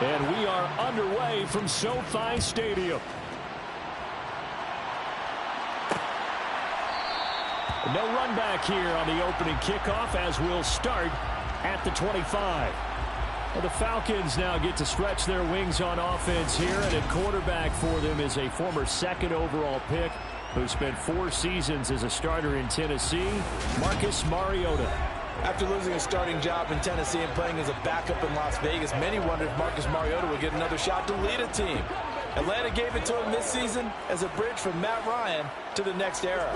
And we are underway from SoFi Stadium. No run back here on the opening kickoff as we'll start at the 25. Well, the Falcons now get to stretch their wings on offense here, and at quarterback for them is a former second overall pick who spent 4 seasons as a starter in Tennessee, Marcus Mariota. After losing a starting job in Tennessee and playing as a backup in Las Vegas, many wondered if Marcus Mariota would get another shot to lead a team. Atlanta gave it to him this season as a bridge from Matt Ryan to the next era.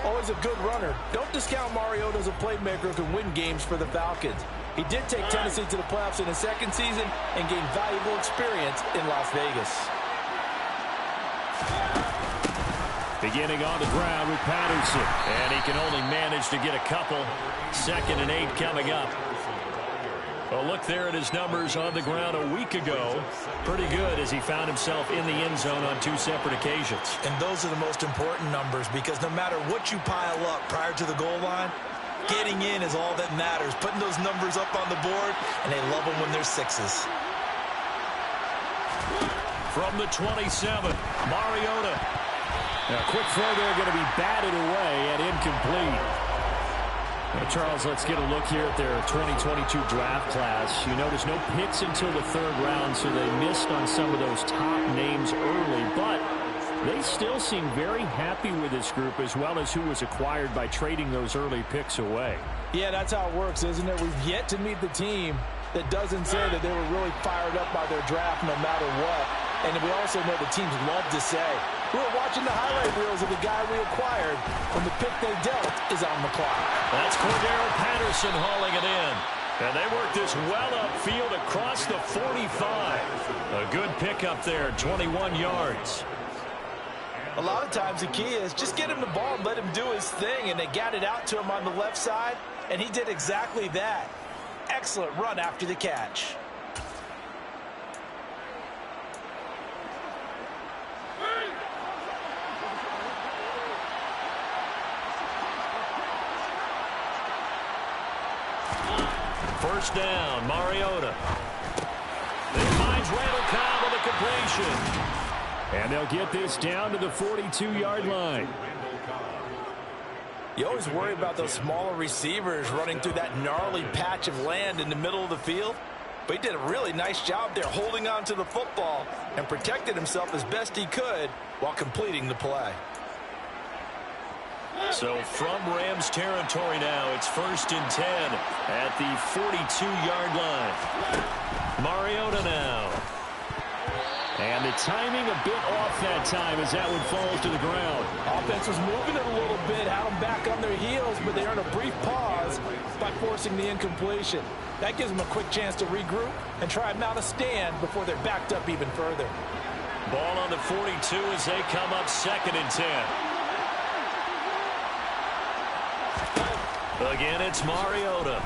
Always a good runner. Don't discount Mariota as a playmaker who can win games for the Falcons. He did take Tennessee to the playoffs in his second season and gained valuable experience in Las Vegas. Beginning on the ground with Patterson, and he can only manage to get a couple. 2nd and 8 coming up. Well, look there at his numbers on the ground a week ago. Pretty good as he found himself in the end zone on 2 separate occasions. And those are the most important numbers because no matter what you pile up prior to the goal line, getting in is all that matters. Putting those numbers up on the board, and they love them when they're 6s. From the 27, Mariota. Now, quick throw there going to be batted away and incomplete. Well, Charles, let's get a look here at their 2022 draft class. You notice no picks until the 3rd round, so they missed on some of those top names early, but they still seem very happy with this group as well as who was acquired by trading those early picks away. Yeah, that's how it works, isn't it? We've yet to meet the team that doesn't say that they were really fired up by their draft no matter what. And we also know the teams love to say, we were watching the highlight reels of the guy we acquired when the pick they dealt is on the clock. That's Cordero Patterson hauling it in. And they work this well upfield across the 45. A good pickup there, 21 yards. A lot of times the key is just get him the ball and let him do his thing. And they got it out to him on the left side, and he did exactly that. Excellent run after the catch. First down, Mariota. It finds Randall Cobb with a completion. And they'll get this down to the 42-yard line. You always worry about those smaller receivers running through that gnarly patch of land in the middle of the field. But he did a really nice job there holding on to the football and protected himself as best he could while completing the play. So from Rams territory now, it's 1st and 10 at the 42-yard line. Mariota now. And the timing a bit off that time as that one falls to the ground. Offense was moving it a little bit, had them back on their heels, but they earned a brief pause by forcing the incompletion. That gives them a quick chance to regroup and try and mount a stand before they're backed up even further. Ball on the 42 as they come up 2nd and 10. Again, it's Mariota.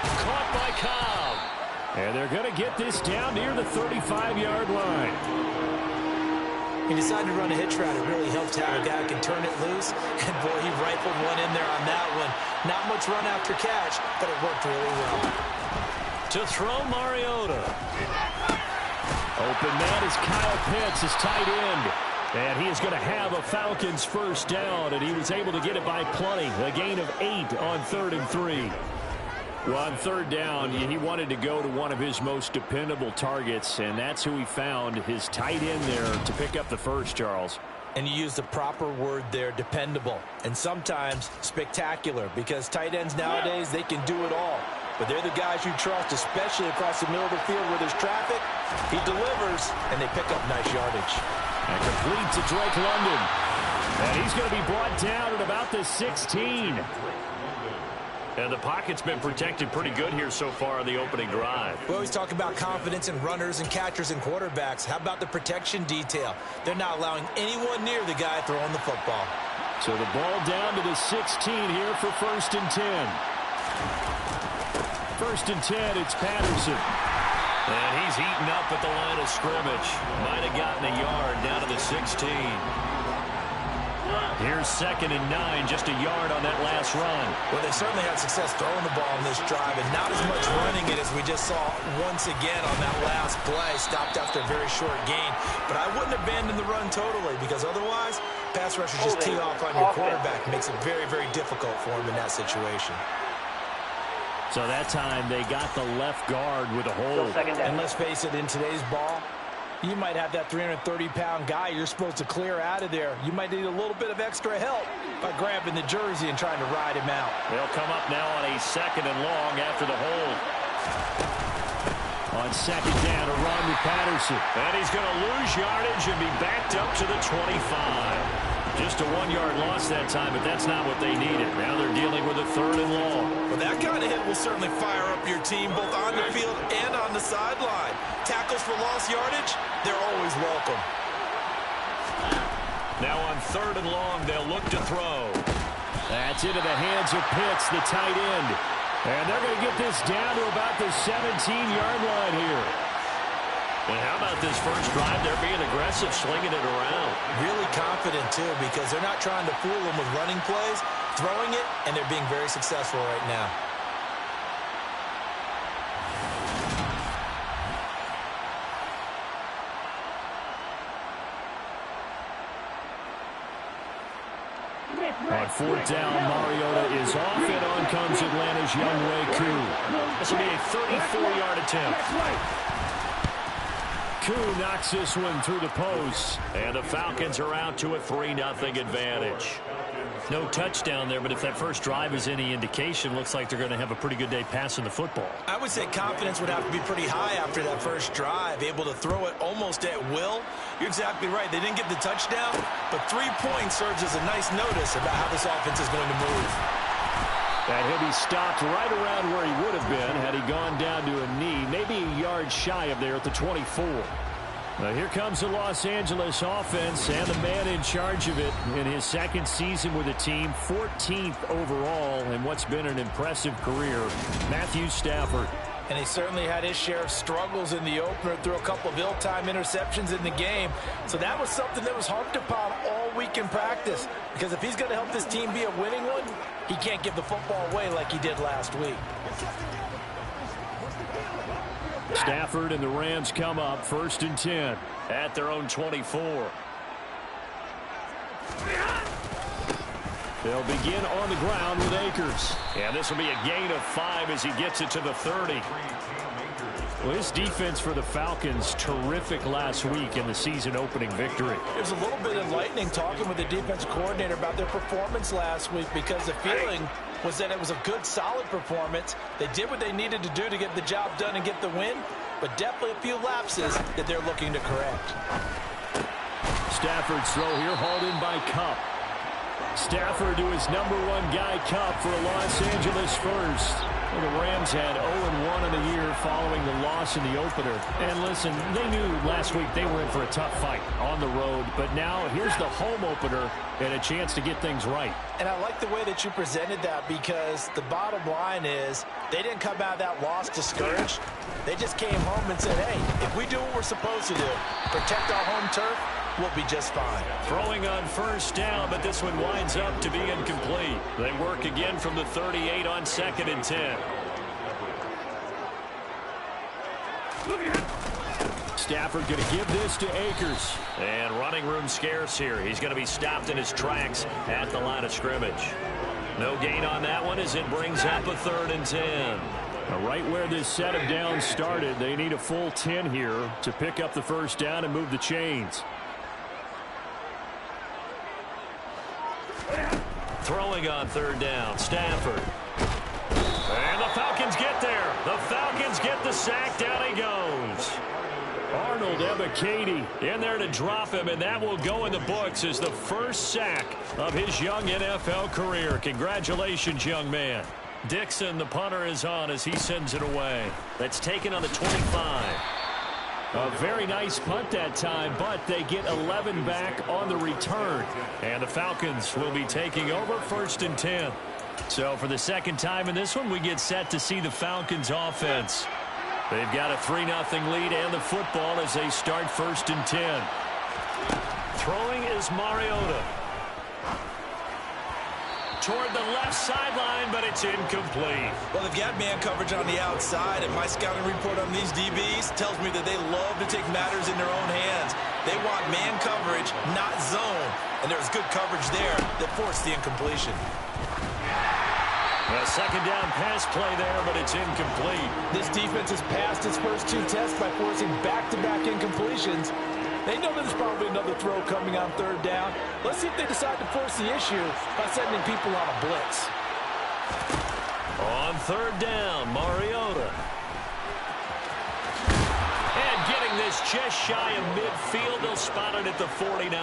Caught by Cobb. And they're going to get this down near the 35-yard line. He decided to run a hitch route. It really helps have a guy who can turn it loose. And, boy, he rifled one in there on that one. Not much run after catch, but it worked really well. To throw Mariota. Open man is Kyle Pitts, his tight end. And he is going to have a Falcons first down, and he was able to get it by plenty. A gain of 8 on 3rd and 3. Well, on 3rd down, he wanted to go to one of his most dependable targets, and that's who he found, his tight end there, to pick up the first, Charles. And you used the proper word there, dependable, and sometimes spectacular, because tight ends nowadays, they can do it all. But they're the guys you trust, especially across the middle of the field where there's traffic. He delivers, and they pick up nice yardage. And complete to Drake London. And he's going to be brought down at about the 16. And the pocket's been protected pretty good here so far on the opening drive. We always talk about confidence in runners and catchers and quarterbacks. How about the protection detail? They're not allowing anyone near the guy throwing the football. So the ball down to the 16 here for 1st and 10. 1st and 10, it's Patterson. And he's eaten up at the line of scrimmage. Might have gotten a yard down to the 16. Here's 2nd and 9, just a yard on that last run. Well, they certainly had success throwing the ball in this drive, and not as much running it as we just saw once again on that last play. Stopped after a very short gain. But I wouldn't abandon the run totally, because otherwise, pass rushers just tee off on your quarterback. It makes it very, very difficult for him in that situation. So that time they got the left guard with a hold. And let's face it, in today's ball, you might have that 330-pound guy you're supposed to clear out of there. You might need a little bit of extra help by grabbing the jersey and trying to ride him out. They'll come up now on a 2nd and long after the hold. On 2nd down, a run with Patterson. And he's going to lose yardage and be backed up to the 25. Just a 1-yard loss that time, but that's not what they needed. Now they're dealing with a 3rd and long. Well, that kind of hit will certainly fire up your team both on the field and on the sideline. Tackles for lost yardage, they're always welcome. Now on 3rd and long, they'll look to throw. That's into the hands of Pitts, the tight end. And they're going to get this down to about the 17-yard line here. And how about this first drive? They're being aggressive, slinging it around. Really confident, too, because they're not trying to fool them with running plays, throwing it, and they're being very successful right now. On 4th down, Mariota is off, and on comes Atlanta's Younghoe Koo. This will be a 34-yard attempt. Koo knocks this one through the post, and the Falcons are out to a 3-0 advantage. No touchdown there, but if that first drive is any indication, looks like they're going to have a pretty good day passing the football. I would say confidence would have to be pretty high after that first drive, able to throw it almost at will. You're exactly right. They didn't get the touchdown, but 3 points serves as a nice notice about how this offense is going to move. And he'll be stopped right around where he would have been had he gone down to a knee, maybe a yard shy of there at the 24. Now here comes the Los Angeles offense and the man in charge of it in his 2nd season with the team, 14th overall in what's been an impressive career, Matthew Stafford. And he certainly had his share of struggles in the opener, threw a couple of ill-timed interceptions in the game. So that was something that was harped upon all week in practice. Because if he's going to help this team be a winning one, he can't give the football away like he did last week. Stafford and the Rams come up 1st and 10 at their own 24. They'll begin on the ground with Akers. And this will be a gain of 5 as he gets it to the 30. Well, this defense for the Falcons, terrific last week in the season-opening victory. It was a little bit enlightening talking with the defense coordinator about their performance last week, because the feeling was that it was a good, solid performance. They did what they needed to do to get the job done and get the win, but definitely a few lapses that they're looking to correct. Stafford's throw here hauled in by Kupp. Stafford to his #1 guy, Kupp, for a Los Angeles first. Well, the Rams had 0-1 in the year following the loss in the opener. And listen, they knew last week they were in for a tough fight on the road. But now here's the home opener and a chance to get things right. And I like the way that you presented that, because the bottom line is they didn't come out of that loss discouraged. They just came home and said, hey, if we do what we're supposed to do, protect our home turf, we'll be just fine. Throwing on 1st down, but this one winds up to be incomplete. They work again from the 38 on 2nd and 10. Stafford going to give this to Akers. And running room scarce here. He's going to be stopped in his tracks at the line of scrimmage. No gain on that one as it brings up a 3rd and 10. Now, right where this set of downs started, they need a full 10 here to pick up the 1st down and move the chains. Throwing on 3rd down, Stafford. And the Falcons get there. The Falcons get the sack. Down he goes. Arnold Ebiketie in there to drop him, and that will go in the books as the first sack of his young NFL career. Congratulations, young man. Dixon, the punter, is on as he sends it away. That's taken on the 25. A very nice punt that time, but they get 11 back on the return. And the Falcons will be taking over 1st and 10. So for the 2nd time in this one, we get set to see the Falcons offense. They've got a 3-0 lead and the football as they start 1st and 10. Throwing is Mariota. toward the left sideline, but it's incomplete. Well, they've got man coverage on the outside, and my scouting report on these DBs tells me that they love to take matters in their own hands. They want man coverage, not zone. And there was good coverage there that forced the incompletion. A second down pass play there, but it's incomplete. This defense has passed its first 2 tests by forcing back-to-back incompletions. They know there's probably another throw coming on 3rd down. Let's see if they decide to force the issue by sending people on a blitz. On 3rd down, Mariota. And getting this just shy of midfield, they'll spot it at the 49.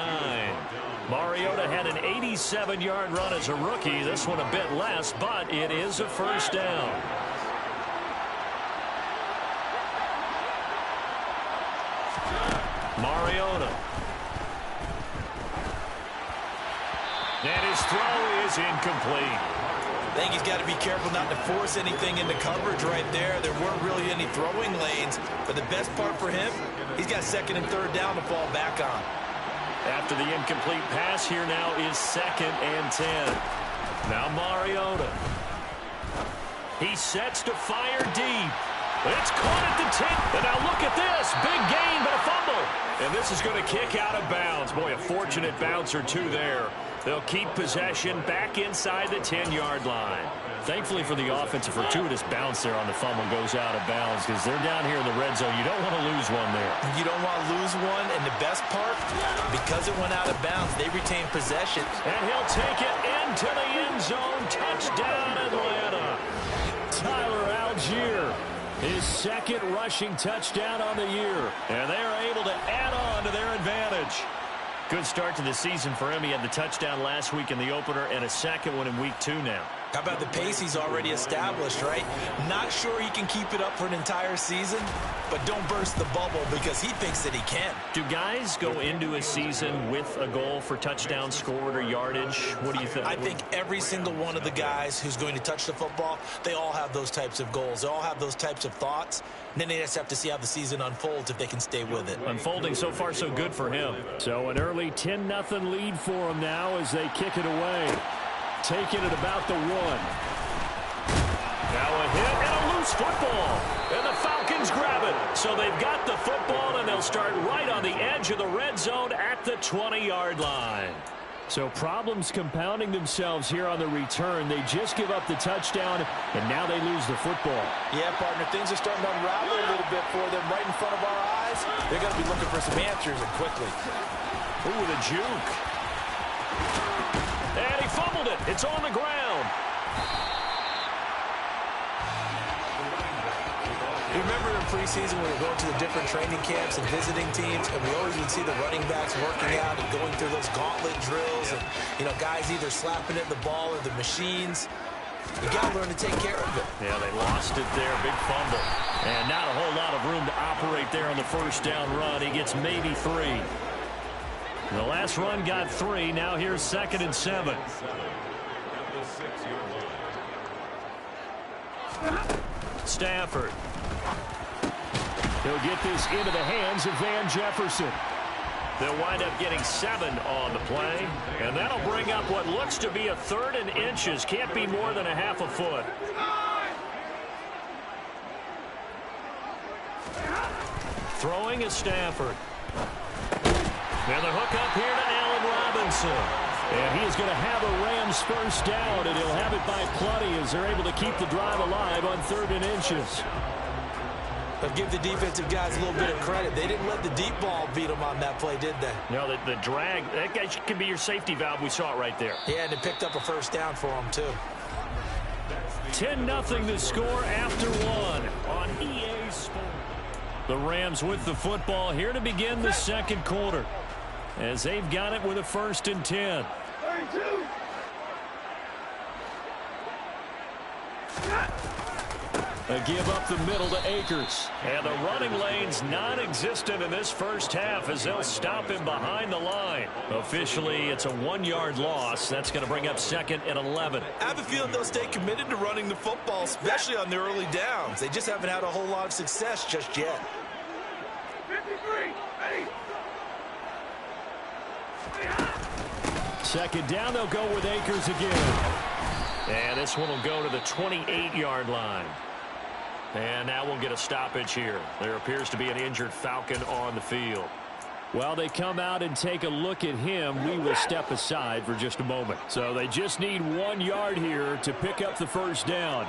Mariota had an 87-yard run as a rookie. This one a bit less, but it is a first down. Mariota. And his throw is incomplete. I think he's got to be careful not to force anything into coverage right there. There weren't really any throwing lanes, but the best part for him, he's got 2nd and 3rd down to fall back on. After the incomplete pass, here now is 2nd and 10. Now Mariota. He sets to fire deep. It's caught at the 10. And now look at this. Big gain, but a fumble. And this is going to kick out of bounds. Boy, a fortunate bounce or two there. They'll keep possession back inside the 10-yard line. Thankfully for the offense, a fortuitous bounce there on the fumble goes out of bounds because they're down here in the red zone. You don't want to lose one there. You don't want to lose one, and the best part, because it went out of bounds, they retain possession. And he'll take it into the end zone. Touchdown, Atlanta. Tyler Algier, his 2nd rushing touchdown on the year. And they are able to add on to their advantage. Good start to the season for him. He had the touchdown last week in the opener and a 2nd one in week 2 now. How about the pace he's already established, right? Not sure he can keep it up for an entire season, but don't burst the bubble because he thinks that he can. Do guys go into a season with a goal for touchdowns scored or yardage? What do you think? I think every single one of the guys who's going to touch the football, they all have those types of goals. They all have those types of thoughts. And then they just have to see how the season unfolds if they can stay with it. Unfolding so far so good for him. So an early 10-0 lead for him now as they kick it away. Taking it about the 1. Now a hit and a loose football. And the Falcons grab it. So they've got the football, and they'll start right on the edge of the red zone at the 20-yard line. So problems compounding themselves here on the return. They just give up the touchdown, and now they lose the football. Yeah, partner, things are starting to unravel a little bit for them right in front of our eyes. They're going to be looking for some answers, and quickly. Ooh, the juke. And he fumbled it. It's on the ground. You remember in preseason when we were going to the different training camps and visiting teams, and we always would see the running backs working out and going through those gauntlet drills, and, you know, guys either slapping at the ball or the machines. You got to learn to take care of it. Yeah, they lost it there. Big fumble. And not a whole lot of room to operate there on the first down run. He gets maybe 3. The last run got 3. Now here's 2nd and 7. Stafford. He'll get this into the hands of Van Jefferson. They'll wind up getting 7 on the play. And that'll bring up what looks to be a 3rd and inches. Can't be more than a half a foot. Throwing is Stafford. And the hook up here to Allen Robinson. And he is going to have a Rams first down, and he'll have it by plenty as they're able to keep the drive alive on 3rd and inches. But give the defensive guys a little bit of credit. They didn't let the deep ball beat them on that play, did they? No, the drag, that guy can be your safety valve. We saw it right there. Yeah, and it picked up a first down for them, too. 10-0 the score after 1 on EA Sports. The Rams with the football here to begin the 2nd quarter, as they've got it with a 1st and 10. 32. A give up the middle to Akers. And the running lane's non-existent in this first half as they'll stop him behind the line. Officially, it's a 1-yard loss. That's going to bring up 2nd and 11. I have a feeling they'll stay committed to running the football, especially on the early downs. They just haven't had a whole lot of success just yet. 53, ready. 2nd down, they'll go with Akers again. And this one will go to the 28-yard line. And now we'll get a stoppage here. There appears to be an injured Falcon on the field. Well, they come out and take a look at him. We will step aside for just a moment. So they just need 1 yard here to pick up the first down.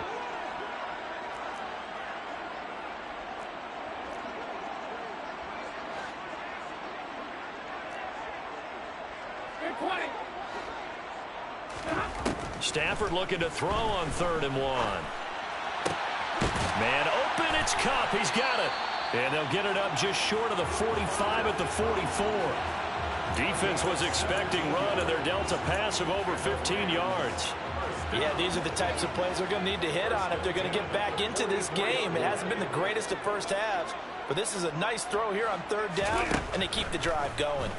Stafford looking to throw on 3rd and 1. Man open, it's Kupp. He's got it. And they'll get it up just short of the 45 at the 44. Defense was expecting run, and they're dealt a pass of over 15 yards. Yeah, these are the types of plays they're going to need to hit on if they're going to get back into this game. It hasn't been the greatest of first halves, but this is a nice throw here on 3rd down, and they keep the drive going.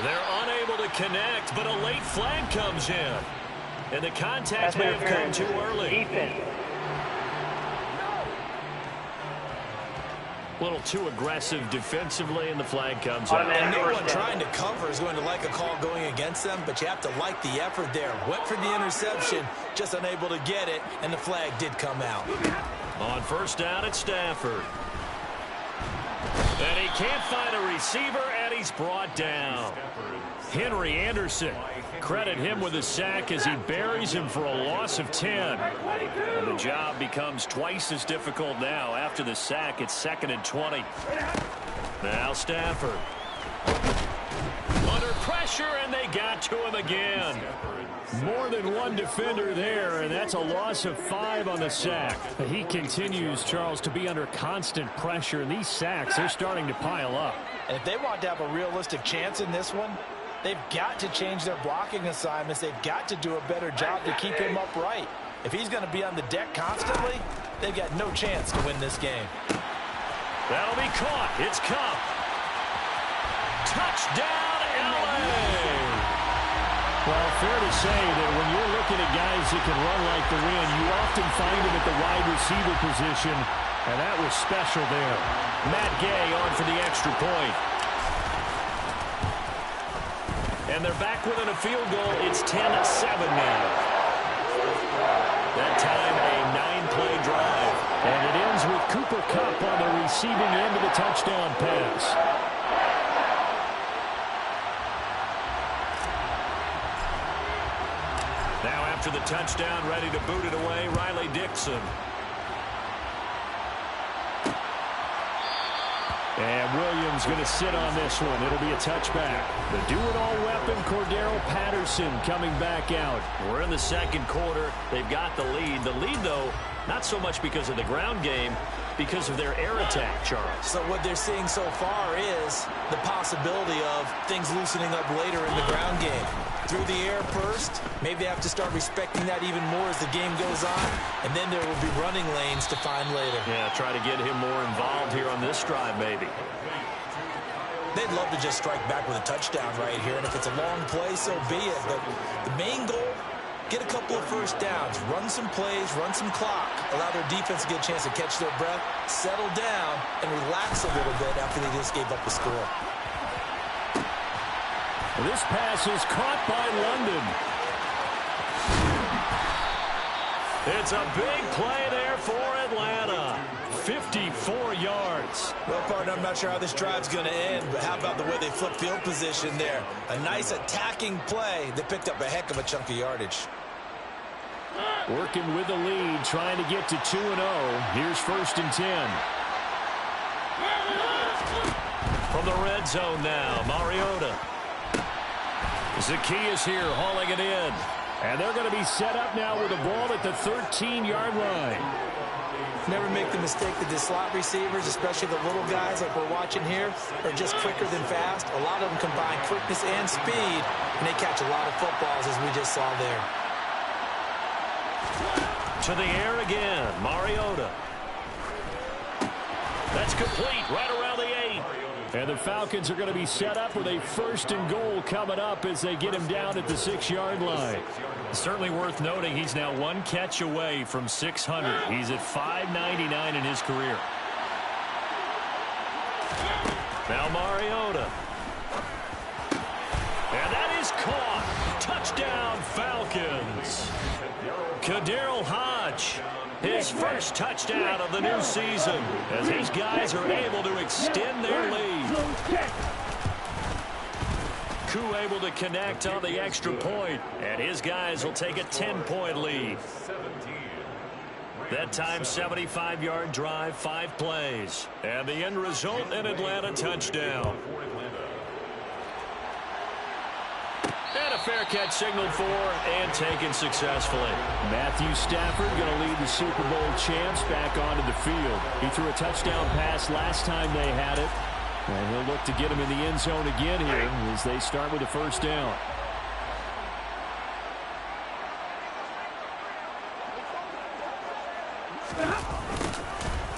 They're unable to connect, but a late flag comes in. And the contact may have come too early. A little too aggressive defensively, and the flag comes out. And no one trying to cover is going to like a call going against them, but you have to like the effort there. Went for the interception, just unable to get it, and the flag did come out. On 1st down, it's Stafford. And he can't find a receiver, and he's brought down. Henry Anderson, credit him with a sack as he buries him for a loss of 10. And the job becomes twice as difficult now. After the sack, it's 2nd and 20. Now Stafford. Under pressure, and they got to him again. More than one defender there, and that's a loss of 5 on the sack. He continues, Charles, to be under constant pressure, and these sacks, they're starting to pile up. And if they want to have a realistic chance in this one, they've got to change their blocking assignments. They've got to do a better job to keep him upright. If he's going to be on the deck constantly, they've got no chance to win this game. That'll be caught. It's Kupp. Touchdown, LA! Well, fair to say that when you're looking at guys that can run like the wind, you often find them at the wide receiver position, and that was special there. Matt Gay on for the extra point. And they're back within a field goal. It's 10-7 now. That time, a 9-play drive. And it ends with Cooper Kupp on the receiving end of the touchdown pass. Now after the touchdown, ready to boot it away, Riley Dixon. And Williams going to sit on this one. It'll be a touchback. The do-it-all weapon, Cordero Patterson, coming back out. We're in the 2nd quarter. They've got the lead. The lead, though, not so much because of the ground game, because of their air attack, Charles. So what they're seeing so far is the possibility of things loosening up later in the ground game. Through the air first, maybe they have to start respecting that even more as the game goes on, and then there will be running lanes to find later. Yeah, try to get him more involved here on this drive, maybe. They'd love to just strike back with a touchdown right here, and if it's a long play, so be it. But the main goal, get a couple of first downs, run some plays, run some clock, allow their defense to get a chance to catch their breath, settle down, and relax a little bit after they just gave up the score. This pass is caught by London. It's a big play there for Atlanta. 54 yards. Well, partner, I'm not sure how this drive's going to end, but how about the way they flip field position there? A nice attacking play. They picked up a heck of a chunk of yardage. Working with the lead, trying to get to 2-0. Here's 1st and 10. From the red zone now, Mariota. Zacchaeus here, hauling it in. And they're going to be set up now with the ball at the 13-yard line. Never make the mistake that the slot receivers, especially the little guys like we're watching here, are just quicker than fast. A lot of them combine quickness and speed, and they catch a lot of footballs, as we just saw there. To the air again, Mariota. That's complete, right around the 8. And the Falcons are going to be set up with a 1st and goal coming up as they get him down at the 6-yard line. Certainly worth noting he's now 1 catch away from 600. He's at 599 in his career. Now Mariota. And that is caught. Touchdown, Falcons. KhaDarel Hodge, his first touchdown of the new season, as his guys are able to extend their lead. Koo able to connect on the extra point, and his guys will take a 10-point lead. That time, 75-yard drive, 5 plays. And the end result, an Atlanta touchdown. And a fair catch signaled for and taken successfully. Matthew Stafford going to lead the Super Bowl champs back onto the field. He threw a touchdown pass last time they had it. And he'll look to get him in the end zone again here as they start with a first down.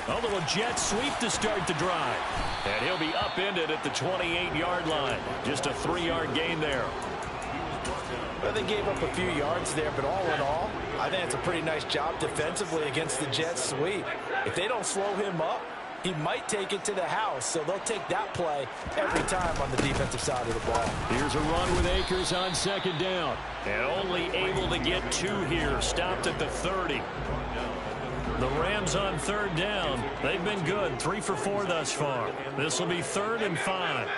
A little jet sweep to start the drive. And he'll be upended at the 28-yard line. Just a 3-yard gain there. Well, they gave up a few yards there, but all in all, I think it's a pretty nice job defensively against the jet sweep. If they don't slow him up, he might take it to the house, so they'll take that play every time on the defensive side of the ball. Here's a run with Akers on second down. And only able to get 2 here. Stopped at the 30. The Rams on third down. They've been good. 3 for 4 thus far. This will be 3rd and 5.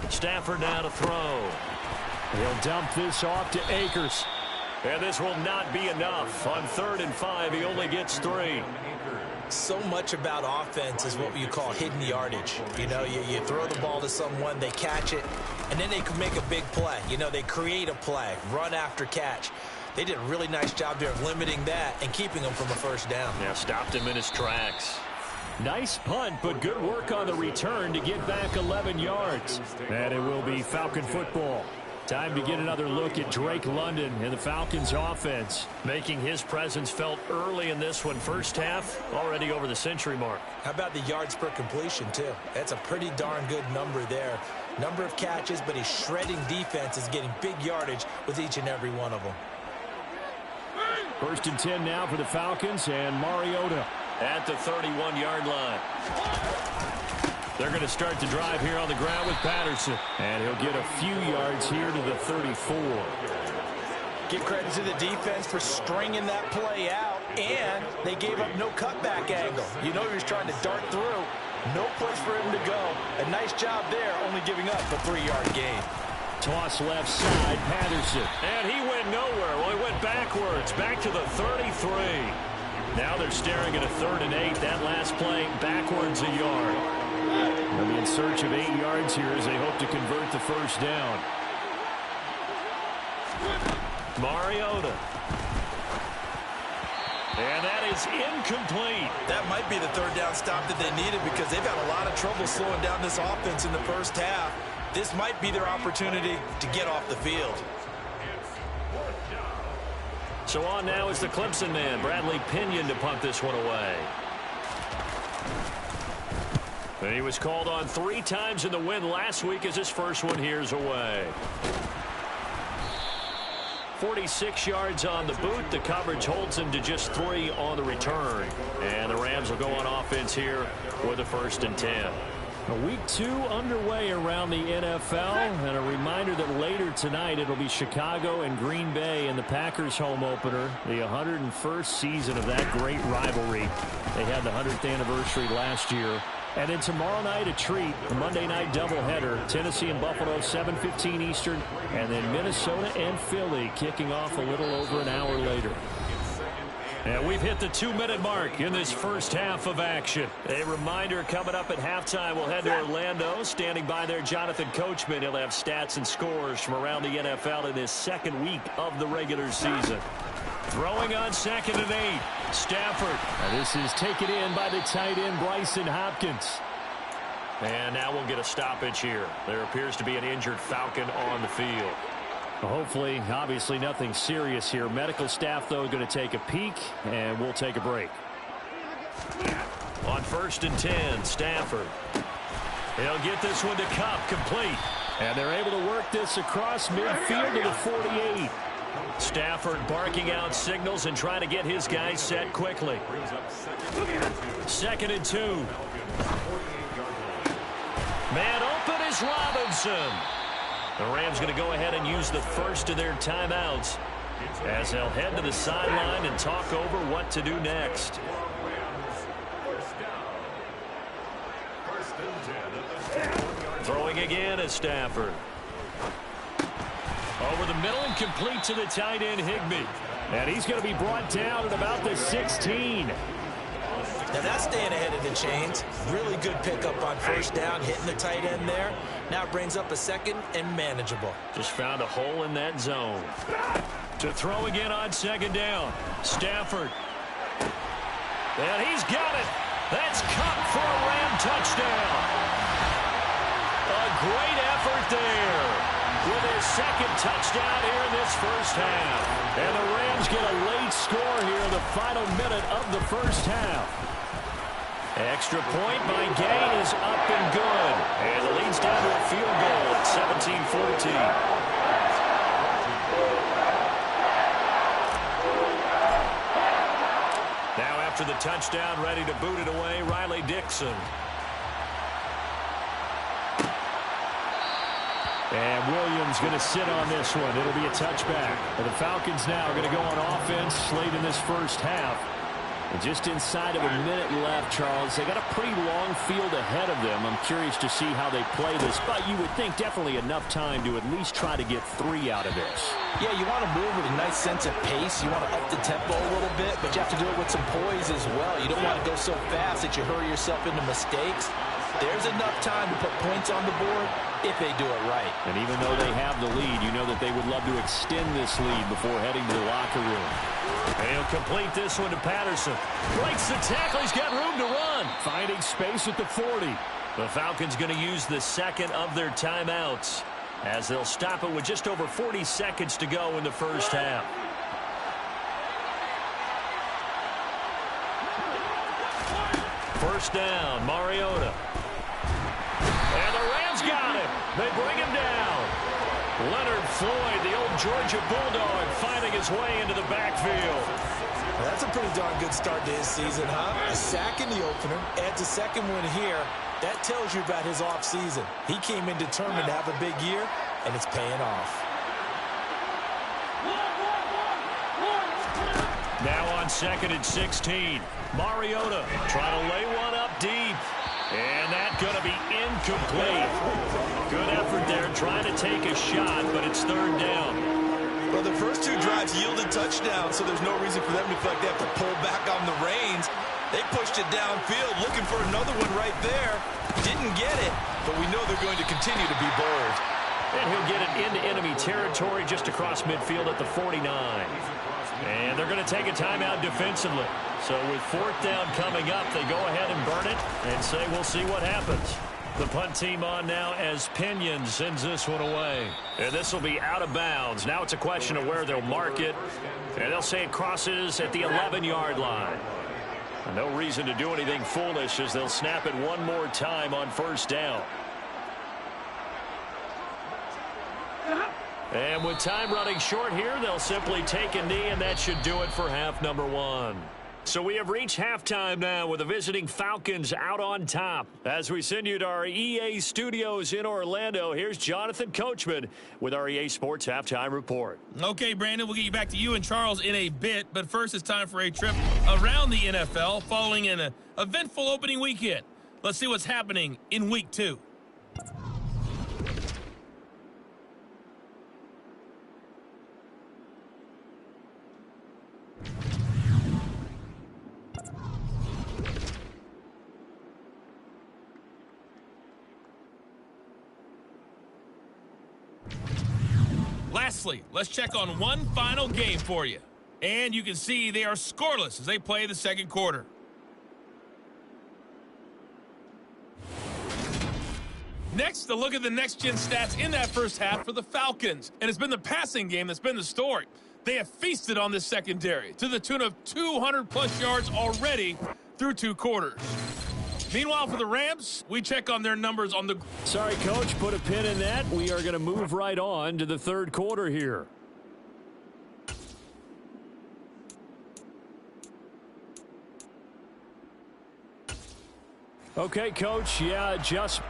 Stafford now to throw. He'll dump this off to Akers. And this will not be enough. On 3rd and 5, he only gets 3. So much about offense is what you call hidden yardage. You know, you throw the ball to someone, they catch it, and then they can make a big play. You know, they create a play, run after catch. They did a really nice job there of limiting that and keeping him from a first down. Yeah, stopped him in his tracks. Nice punt, but good work on the return to get back 11 yards. And it will be Falcon football. Time to get another look at Drake London and the Falcons offense. Making his presence felt early in this one. First half, already over the century mark. How about the yards per completion, too? That's a pretty darn good number there. Number of catches, but his shredding defense is getting big yardage with each and every one of them. 1st and 10 now for the Falcons, and Mariota at the 31-yard line. They're going to start the drive here on the ground with Patterson. And he'll get a few yards here to the 34. Give credit to the defense for stringing that play out, and they gave up no cutback angle. You know he was trying to dart through. No place for him to go. A nice job there, only giving up a 3-yard gain. Toss left side, Patterson. And he went nowhere. Well, he went backwards, back to the 33. Now they're staring at a 3rd and 8. That last play backwards a yard. They'll be in search of 8 yards here as they hope to convert the first down. Mariota. And that is incomplete. That might be the 3rd down stop that they needed because they've had a lot of trouble slowing down this offense in the first half. This might be their opportunity to get off the field. So on now is the Clemson man, Bradley Pinion, to punt this one away. And he was called on 3 times in the win last week as his first one here's away. 46 yards on the boot. The coverage holds him to just 3 on the return. And the Rams will go on offense here with a 1st and 10. Week 2 underway around the NFL, and a reminder that later tonight it'll be Chicago and Green Bay in the Packers home opener, the 101st season of that great rivalry. They had the 100th anniversary last year. And then tomorrow night a treat, the Monday night doubleheader, Tennessee and Buffalo, 7:15 Eastern, and then Minnesota and Philly kicking off a little over an hour later. And we've hit the 2-minute mark in this first half of action. A reminder coming up at halftime, we'll head to Orlando. Standing by there, Jonathan Coachman. He'll have stats and scores from around the NFL in this 2nd week of the regular season. Throwing on 2nd and 8. Stafford. And this is taken in by the tight end, Bryson Hopkins. And now we'll get a stoppage here. There appears to be an injured Falcon on the field. Hopefully, obviously nothing serious here. Medical staff, though, going to take a peek, and we'll take a break. On 1st and 10, Stafford. He'll get this one to Kupp, complete. And they're able to work this across midfield to the 48. Stafford barking out signals and trying to get his guys set quickly. 2nd and 2. Man open is Robinson. The Rams going to go ahead and use the first of their timeouts as they'll head to the sideline and talk over what to do next. Throwing again is Stafford. Over the middle and complete to the tight end, Higbee. And he's going to be brought down at about the 16. Now that's staying ahead of the chains. Really good pickup on first down, hitting the tight end there. Now brings up a second and manageable. Just found a hole in that zone. To throw again on second down. Stafford. And he's got it. That's caught for a Ram touchdown. A great effort there with his second touchdown here in this first half. And the Rams get a late score here in the final minute of the first half. Extra point by Gay is up and good. And the lead's down to a field goal at 17-14. Now after the touchdown, ready to boot it away, Riley Dixon. And Williams going to sit on this one. It'll be a touchback. And the Falcons now are going to go on offense late in this first half. And just inside of a minute left, Charles, they got a pretty long field ahead of them. I'm curious to see how they play this, but you would think definitely enough time to at least try to get 3 out of this. Yeah, you want to move with a nice sense of pace. You want to up the tempo a little bit, but you have to do it with some poise as well. You don't want to go so fast that you hurry yourself into mistakes. There's enough time to put points on the board if they do it right. And even though they have the lead, you know that they would love to extend this lead before heading to the locker room. And he'll complete this one to Patterson. Breaks the tackle. He's got room to run. Finding space at the 40. The Falcons going to use the second of their timeouts as they'll stop it with just over 40 seconds to go in the first half. First down, Mariota. And the Rams got him. They bring him down. Leonard Floyd, the old Georgia Bulldog, finding his way into the backfield. Well, that's a pretty darn good start to his season, huh? A sack in the opener, adds a second one here. That tells you about his offseason. He came in determined to have a big year, and it's paying off. Now on second and 16. Mariota trying to lay one up deep. And that's going to be incomplete. Good effort there trying to take a shot, but it's third down. Well, the first 2 drives yielded touchdowns, so there's no reason for them to feel like they have to pull back on the reins. They pushed it downfield, looking for another one right there. Didn't get it, but we know they're going to continue to be bold. And he'll get it into enemy territory just across midfield at the 49. And they're going to take a timeout defensively. So with fourth down coming up, they go ahead and burn it and say we'll see what happens. The punt team on now as Pinion sends this one away. And this will be out of bounds. Now it's a question of where they'll mark it. And they'll say it crosses at the 11-yard line. And no reason to do anything foolish as they'll snap it one more time on first down. And with time running short here, they'll simply take a knee, and that should do it for half number 1. So we have reached halftime now with the visiting Falcons out on top. As we send you to our EA studios in Orlando, here's Jonathan Coachman with our EA Sports Halftime Report. Okay, Brandon, we'll get you back to you and Charles in a bit, but first it's time for a trip around the NFL following an eventful opening weekend. Let's see what's happening in Week 2. Lastly, let's check on one final game for you. And you can see they are scoreless as they play the second quarter. Next, a look at the next-gen stats in that first half for the Falcons. And it's been the passing game that's been the story. They have feasted on this secondary to the tune of 200-plus yards already through 2 quarters. Meanwhile, for the Rams, we check on their numbers on the... Sorry, Coach, put a pin in that. We are going to move right on to the third quarter here. Okay, Coach, yeah, just...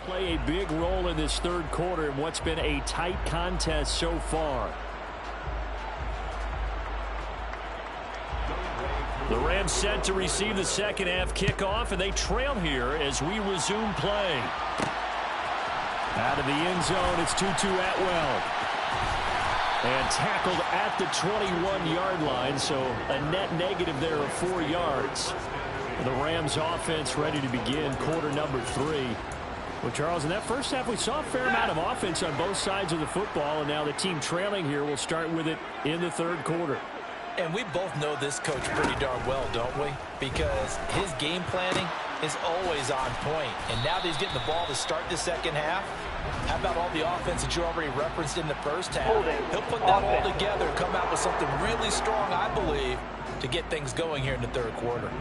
play a big role in this third quarter in what's been a tight contest so far. The Rams set to receive the second half kickoff, and they trail here as we resume play. Out of the end zone, it's Tutu Atwell. And tackled at the 21-yard line, so a net negative there of 4 yards. The Rams offense ready to begin quarter number 3. Well, Charles, in that first half, we saw a fair amount of offense on both sides of the football, and now the team trailing here will start with it in the third quarter. And we both know this coach pretty darn well, don't we? Because his game planning is always on point. And now that he's getting the ball to start the second half, how about all the offense that you already referenced in the first half? He'll put that all together, come out with something really strong, I believe, to get things going here in the third quarter.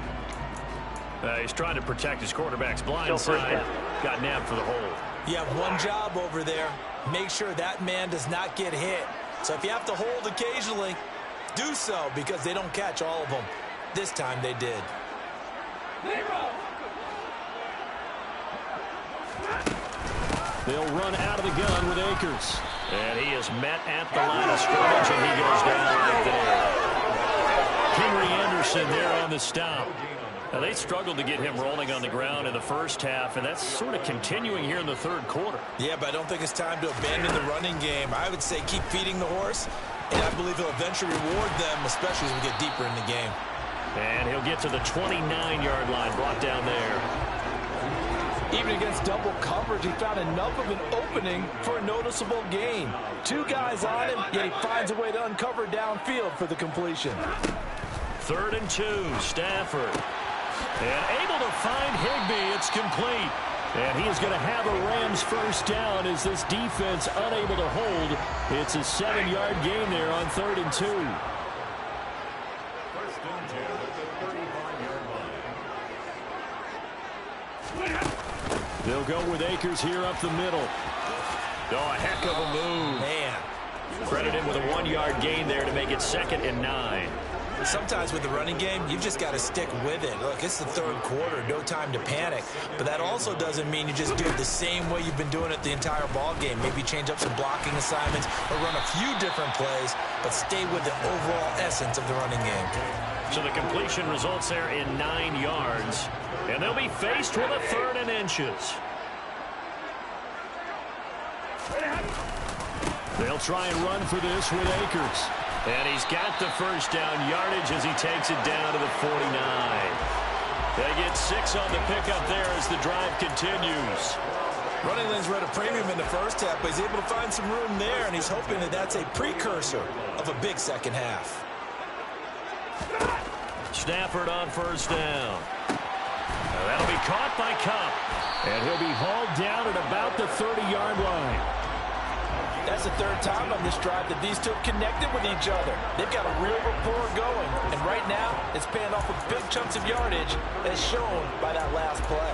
He's trying to protect his quarterback's blind side. Got nabbed for the hold. You have one job over there. Make sure that man does not get hit. So if you have to hold occasionally, do so, because they don't catch all of them. This time they did. They'll run out of the gun with Akers. And he is met at the line of scrimmage, and he goes down right there. Henry Anderson there on the stop. Now, they struggled to get him rolling on the ground in the first half, and that's sort of continuing here in the third quarter. Yeah, but I don't think it's time to abandon the running game. I would say keep feeding the horse, and I believe he'll eventually reward them, especially as we get deeper in the game. And he'll get to the 29-yard line, brought down there. Even against double coverage, he found enough of an opening for a noticeable gain. 2 guys on him, yet he finds a way to uncover downfield for the completion. 3rd and 2, Stafford. And able to find Higbee. It's complete. And he is going to have a Rams first down as this defense unable to hold. It's a 7-yard gain there on 3rd and 2. They'll go with Akers here up the middle. Oh, a heck of a move. Man. Credit him with a 1-yard gain there to make it 2nd and 9. Sometimes with the running game, you've just got to stick with it. Look, it's the third quarter, no time to panic. But that also doesn't mean you just do it the same way you've been doing it the entire ball game. Maybe change up some blocking assignments or run a few different plays, but stay with the overall essence of the running game. So the completion results there in 9 yards. And they'll be faced with a 3rd and inches. They'll try and run for this with Akers. And he's got the first down yardage as he takes it down to the 49. They get 6 on the pickup there as the drive continues. Running lanes were at a premium in the first half, but he's able to find some room there, and he's hoping that that's a precursor of a big second half. Stafford on first down. Now that'll be caught by Kupp. And he'll be hauled down at about the 30-yard line. That's the 3rd time on this drive that these two have connected with each other. They've got a real rapport going, and right now it's paying off with big chunks of yardage as shown by that last play.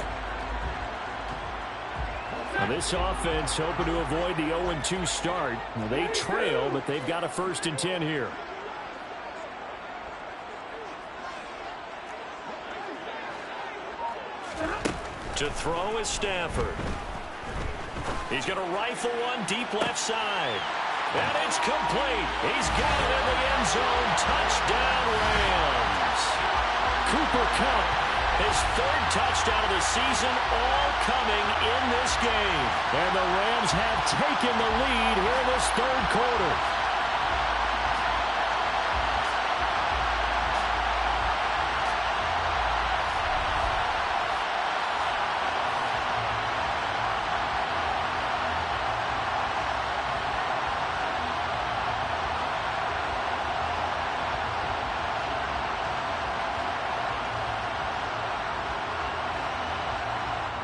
Now this offense hoping to avoid the 0-2 start. They trail, but they've got a 1st and 10 here. To throw is Stafford. He's going to rifle one deep left side. And it's complete. He's got it in the end zone. Touchdown, Rams. Cooper Kupp, his 3rd touchdown of the season, all coming in this game. And the Rams have taken the lead here in this third quarter.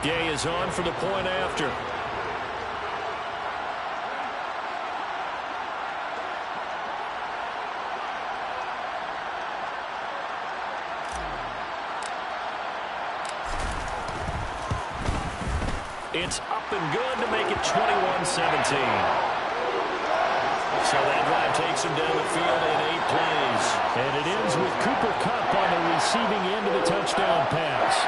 Gay is on for the point after. It's up and good to make it 21-17. So that drive takes him down the field in 8 plays. And it ends with Cooper Kupp on the receiving end of the touchdown pass.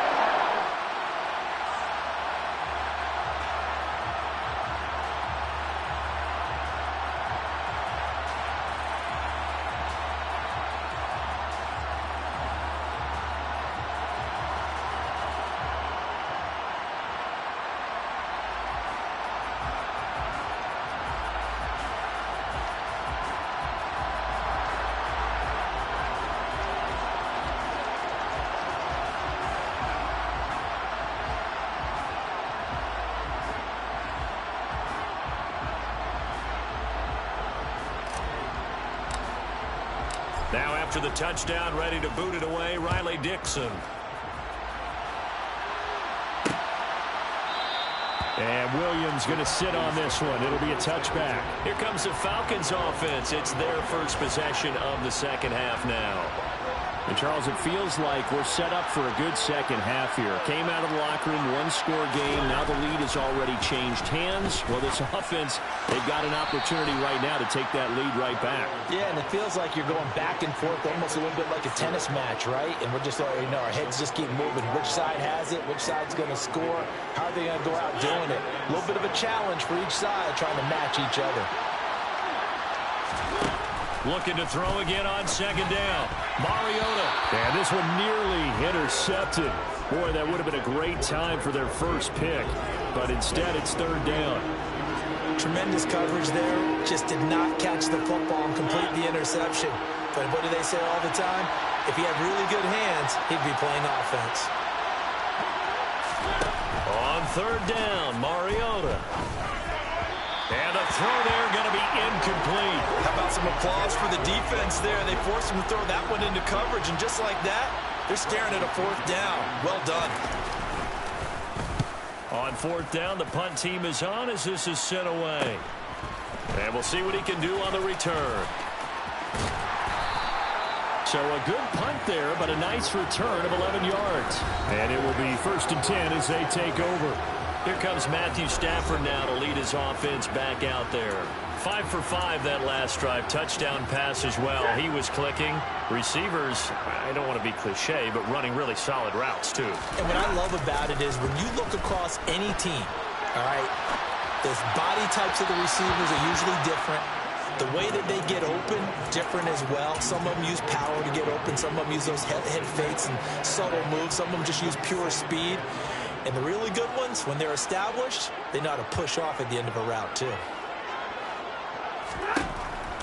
Now after the touchdown, ready to boot it away, Riley Dixon. And Williams going to sit on this one. It'll be a touchback. Here comes the Falcons offense. It's their first possession of the second half now. And Charles, it feels like we're set up for a good second half here. Came out of the locker room, one-score game. Now the lead has already changed hands. Well, this offense, they've got an opportunity right now to take that lead right back. Yeah, and it feels like you're going back and forth almost a little bit like a tennis match, right? And we're just already our heads just keep moving. Which side has it? Which side's going to score? How are they going to go out doing it? A little bit of a challenge for each side trying to match each other. Looking to throw again on second down. Mariota. And this one nearly intercepted. Boy, that would have been a great time for their first pick. But instead, it's third down. Tremendous coverage there. Just did not catch the football and complete the interception. But what do they say all the time? If he had really good hands, he'd be playing offense. On third down, Mariota. And the throw there going to be incomplete. How about some applause for the defense there? They forced him to throw that one into coverage, and just like that, they're staring at a fourth down. Well done. On fourth down, the punt team is on as this is sent away. And we'll see what he can do on the return. So a good punt there, but a nice return of 11 yards. And it will be 1st and 10 as they take over. Here comes Matthew Stafford now to lead his offense back out there. 5 for 5 that last drive. Touchdown pass as well. He was clicking. Receivers, I don't want to be cliche, but running really solid routes too. And what I love about it is when you look across any team, all right, the body types of the receivers are usually different. The way that they get open, different as well. Some of them use power to get open. Some of them use those head fakes and subtle moves. Some of them just use pure speed. And the really good ones, when they're established, they know how to push off at the end of a route, too.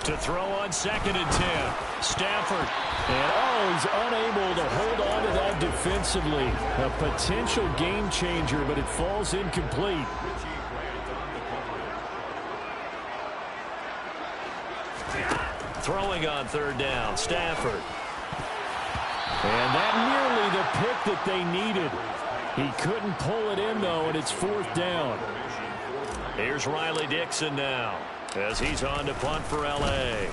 To throw on 2nd and 10. Stafford. And, he's unable to hold on to that defensively. A potential game changer, but it falls incomplete. Throwing on third down, Stafford. And that nearly the pick that they needed. He couldn't pull it in, though, and it's 4th down. Here's Riley Dixon now as he's on to punt for L.A.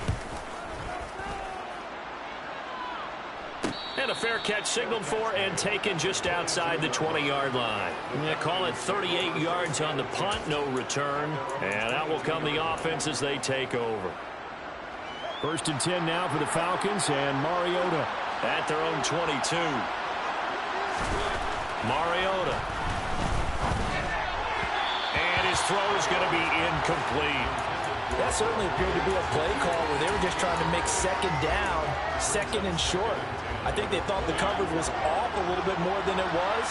And a fair catch signaled for and taken just outside the 20-yard line. They call it 38 yards on the punt, no return. And out will come the offense as they take over. 1st and 10 now for the Falcons, and Mariota at their own 22. Mariota. And his throw is going to be incomplete. That certainly appeared to be a play call where they were just trying to make second down, second and short. I think they thought the coverage was off a little bit more than it was.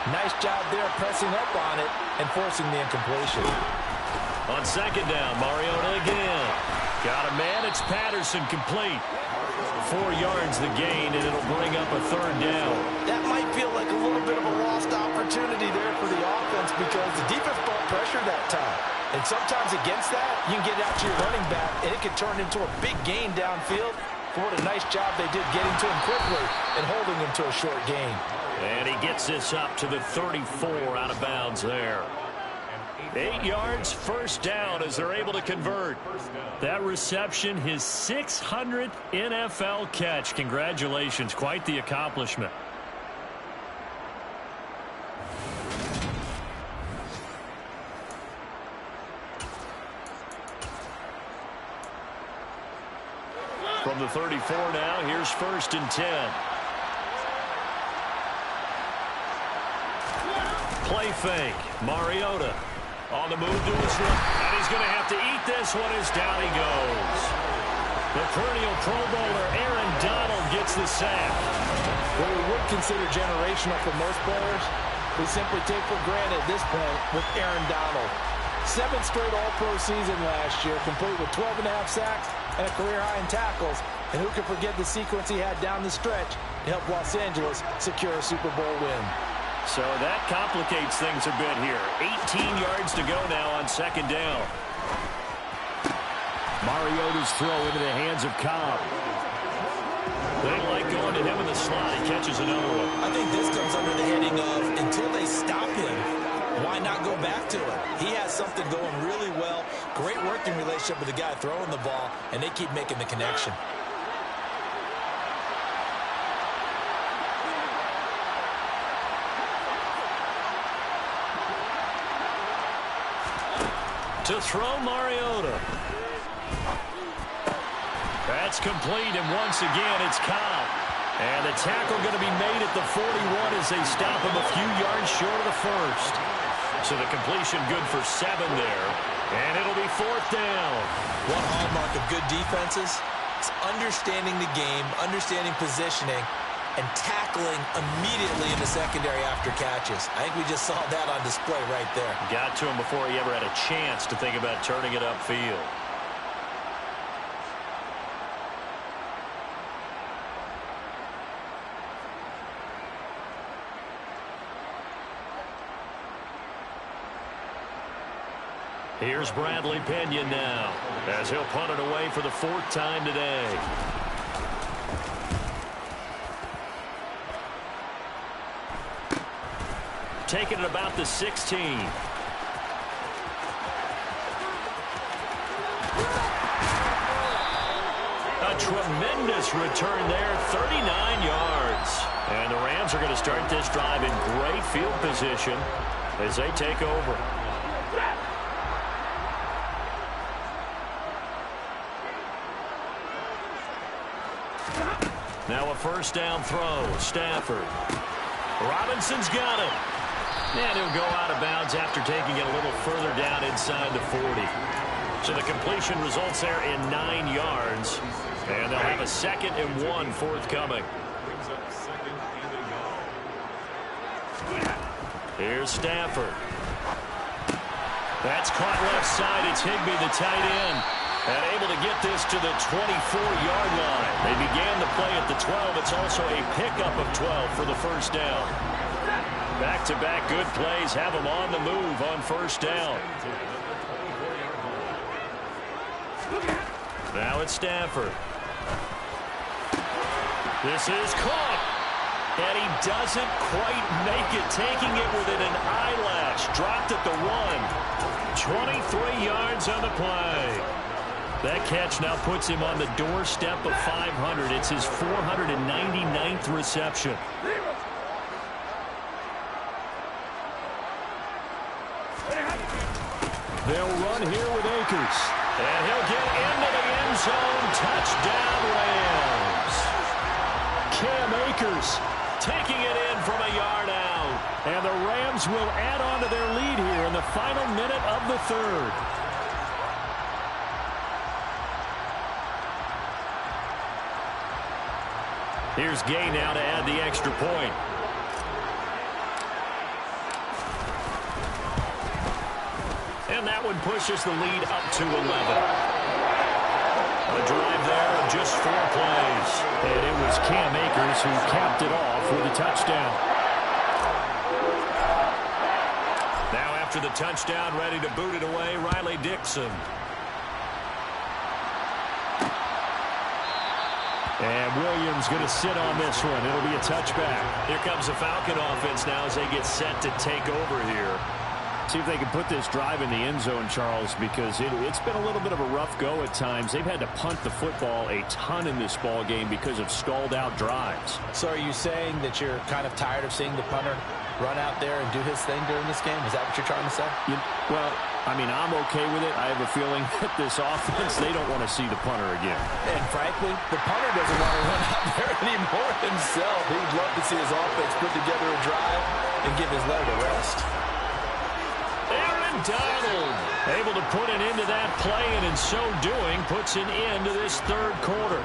Nice job there pressing up on it and forcing the incompletion. On second down, Mariota again. Got a man. It's Patterson complete. 4 yards the gain, and it'll bring up a third down. That might feel like a little bit of a lost opportunity there for the offense because the defense brought pressure that time. And sometimes against that, you can get out to your running back, and it can turn into a big gain downfield. But what a nice job they did getting to him quickly and holding him to a short gain. And he gets this up to the 34 out of bounds there. 8 yards, 1st down as they're able to convert. That reception, his 600th NFL catch. Congratulations, quite the accomplishment. From the 34 now, here's 1st and 10. Play fake, Mariota. On the move to his left, and he's going to have to eat this one as down he goes. The perennial Pro Bowler Aaron Donald gets the sack. What we would consider generational for most players, we simply take for granted at this point with Aaron Donald. 7th straight All-Pro season last year, complete with 12.5 sacks and a career high in tackles. And who can forget the sequence he had down the stretch to help Los Angeles secure a Super Bowl win. So that complicates things a bit here. 18 yards to go now on second down. Mariota's throw into the hands of Cobb. thrown to him in the slot. He catches another one. I think this comes under the heading of until they stop him, why not go back to him? He has something going really well. Great working relationship with the guy throwing the ball, and they keep making the connection. To throw, Mariota. That's complete, and once again, it's Cobb. And the tackle going to be made at the 41 as they stop him a few yards short of the first. So the completion good for 7 there, and it'll be 4th down. One hallmark of good defenses is understanding the game, understanding positioning, and tackling immediately in the secondary after catches. I think we just saw that on display right there. Got to him before he ever had a chance to think about turning it upfield. Here's Bradley Pinion now, as he'll punt it away for the 4th time today. Taking it about the 16. A tremendous return there, 39 yards. And the Rams are going to start this drive in great field position as they take over. Now a 1st down throw. Stafford. Robinson's got it. And he'll go out of bounds after taking it a little further down inside the 40. So the completion results there in 9 yards. And they'll have a 2nd and 1 forthcoming. Here's Stafford. That's caught left side. It's Higbee, the tight end. And able to get this to the 24-yard line. They began the play at the 12. It's also a pickup of 12 for the 1st down. Back-to-back good plays have them on the move on 1st down. Now it's Stafford. This is caught. And he doesn't quite make it, taking it within an eyelash. Dropped at the 1. 23 yards on the play. That catch now puts him on the doorstep of 500. It's his 499th reception. They'll run here with Akers. And he'll get into the end zone. Touchdown, Rams. Cam Akers taking it in from a yard out. And the Rams will add on to their lead here in the final minute of the 3rd. Here's Gay now to add the extra point. And that one pushes the lead up to 11. A drive there of just 4 plays. And it was Cam Akers who capped it off with a touchdown. Now after the touchdown, ready to boot it away, Riley Dixon. And Williams going to sit on this one. It'll be a touchback. Here comes the Falcon offense now as they get set to take over here. See if they can put this drive in the end zone, Charles, because it's been a little bit of a rough go at times. They've had to punt the football a ton in this ball game because of stalled-out drives. So are you saying that you're kind of tired of seeing the punter run out there and do his thing during this game? Is that what you're trying to say? Well, I mean, I'm okay with it. I have a feeling that this offense, they don't want to see the punter again. And frankly, the punter doesn't want to run out there anymore himself. He'd love to see his offense put together a drive and give his leg a rest. Aaron Donald able to put an end to that play, and in so doing, puts an end to this 3rd quarter.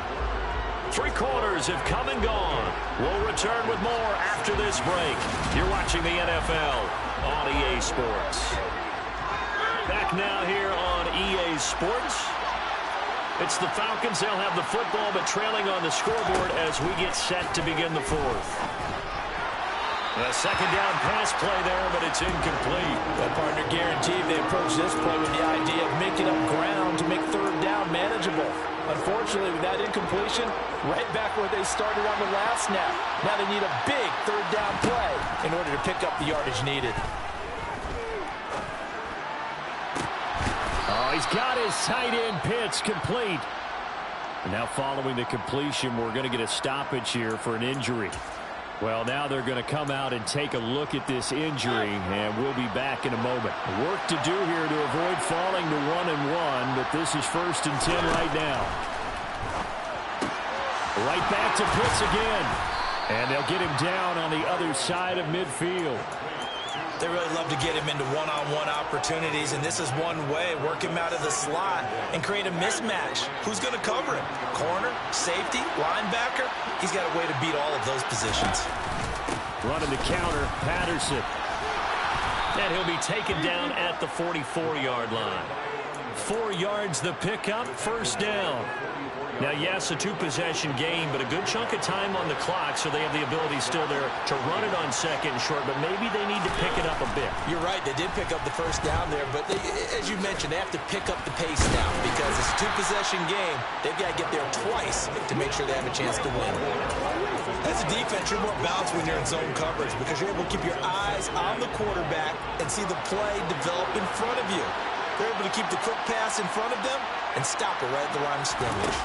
3 quarters have come and gone. We'll return with more after this break. You're watching the NFL on EA Sports. Back now here on EA Sports. It's the Falcons. They'll have the football, but trailing on the scoreboard as we get set to begin the 4th. A 2nd down pass play there, but it's incomplete. That partner guaranteed they approach this play with the idea of making up ground to make 3rd down manageable. manageable. Unfortunately, with that incompletion, right back where they started on the last snap. Now they need a big third down play in order to pick up the yardage needed. Oh, he's got his tight end pitch complete. And now following the completion, we're going to get a stoppage here for an injury. Well, now they're going to come out and take a look at this injury, and we'll be back in a moment. Work to do here to avoid falling to 1-1, but this is 1st and 10 right now. Right back to Pitts again. And they'll get him down on the other side of midfield. They really love to get him into one-on-one opportunities, and this is one way. Work him out of the slot and create a mismatch. Who's going to cover him? Corner, safety, linebacker? He's got a way to beat all of those positions. Running the counter, Patterson. And he'll be taken down at the 44-yard line. 4 yards the pickup, 1st down. Now, yes, a 2-possession game, but a good chunk of time on the clock, so they have the ability still there to run it on 2nd and short, but maybe they need to pick it up a bit. You're right. They did pick up the 1st down there, but they, as you mentioned, they have to pick up the pace now because it's a 2-possession game. They've got to get there twice to make sure they have a chance to win. As a defense, you're more balanced when you're in zone coverage because you're able to keep your eyes on the quarterback and see the play develop in front of you. They're able to keep the quick pass in front of them and stop it right at the line of scrimmage.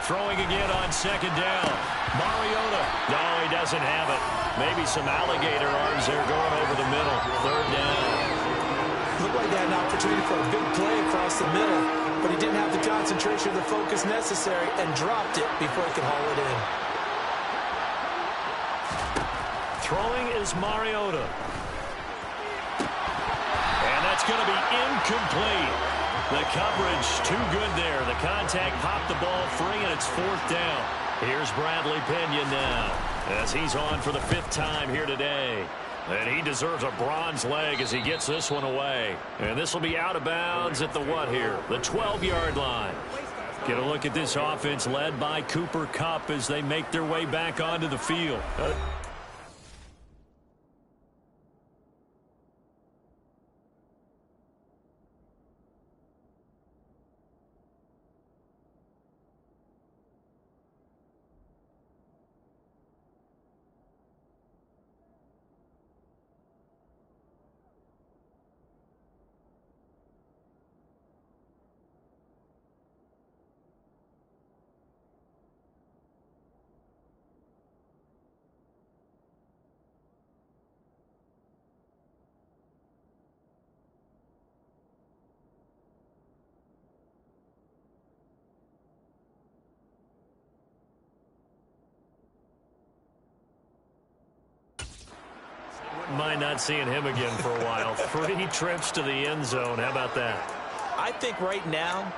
Throwing again on 2nd down. Mariota. No, he doesn't have it. Maybe some alligator arms there going over the middle. 3rd down. Looked like they had an opportunity for a big play across the middle, but he didn't have the concentration or the focus necessary and dropped it before he could haul it in. Throwing is Mariota. And that's going to be incomplete. The coverage too good there. The contact popped the ball free, and it's 4th down. Here's Bradley Pinion now as he's on for the 5th time here today. And he deserves a bronze leg as he gets this one away. And this will be out of bounds at the what here? The 12-yard line. Get a look at this offense led by Cooper Kupp as they make their way back onto the field. Mind not seeing him again for a while. 3 trips to the end zone. How about that? I think right now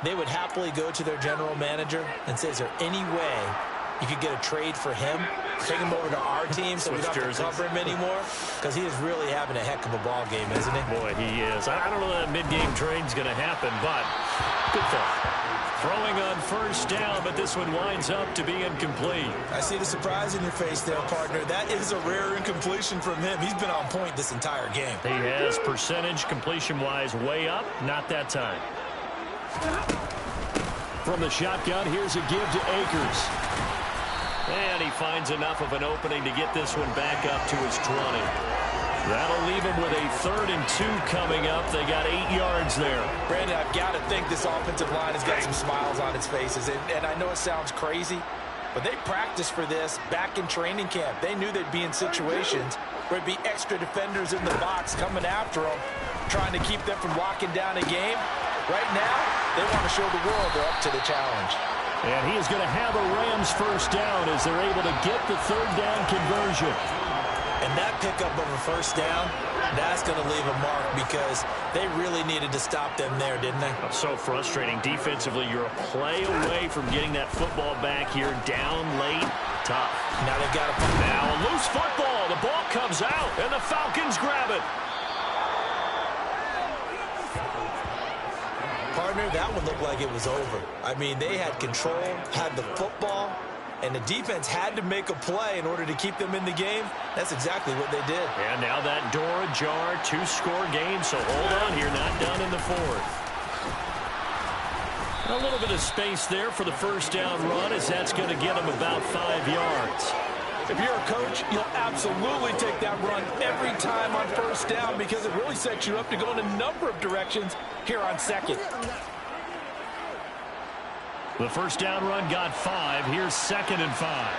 they would happily go to their general manager and say, is there any way you could get a trade for him? Take him over to our team so we don't have to cover him anymore? Because he is really having a heck of a ball game, isn't he? Boy, he is. I don't know that mid-game trade's going to happen, but good thought. Throwing on 1st down, but this one winds up to be incomplete. I see the surprise in your face there, partner. That is a rare incompletion from him. He's been on point this entire game. He has percentage completion-wise way up. Not that time. From the shotgun, here's a give to Akers. And he finds enough of an opening to get this one back up to his 20. That'll leave him with a 3rd and 2 coming up. They got 8 yards there. Brandon, I've got to think this offensive line has got some smiles on its faces. And I know it sounds crazy, but they practiced for this back in training camp. They knew they'd be in situations where it'd be extra defenders in the box coming after them, trying to keep them from locking down a game. Right now, they want to show the world they're up to the challenge. And he is going to have a Rams 1st down as they're able to get the 3rd down conversion. And that pickup of a 1st down, that's going to leave a mark because they really needed to stop them there, didn't they? So frustrating. Defensively, you're a play away from getting that football back here down late. Tough. Now they've got to... Now a loose football. The ball comes out, and the Falcons grab it. Partner, that one looked like it was over. I mean, they had control, had the football, and the defense had to make a play in order to keep them in the game. That's exactly what they did. And now that door ajar, 2-score game, so hold on here, not done in the 4th. A little bit of space there for the first down run, as that's going to get him about 5 yards. If you're a coach, you'll absolutely take that run every time on first down because it really sets you up to go in a number of directions here on second. The first down run got 5. Here's 2nd and 5.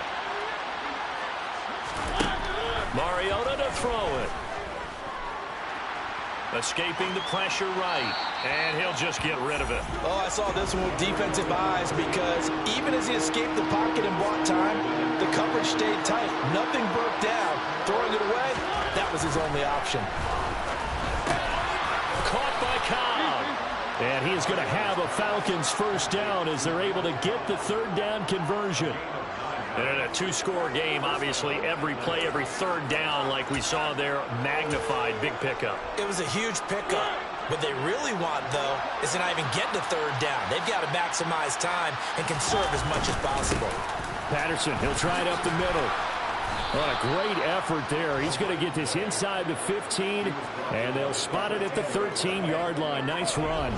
Mariota to throw it. Escaping the pressure right. And he'll just get rid of it. Oh, I saw this one with defensive eyes because even as he escaped the pocket and bought time, the coverage stayed tight. Nothing broke down. Throwing it away, that was his only option. Caught by Cobb. And he is going to have a Falcons first down as they're able to get the third down conversion. And in a two-score game, obviously, every play, every third down, like we saw there, magnified, big pickup. It was a huge pickup. What they really want, though, is to not even get to third down. They've got to maximize time and conserve as much as possible. Patterson, he'll try it up the middle. What a great effort there. He's going to get this inside the 15, and they'll spot it at the 13-yard line. Nice run.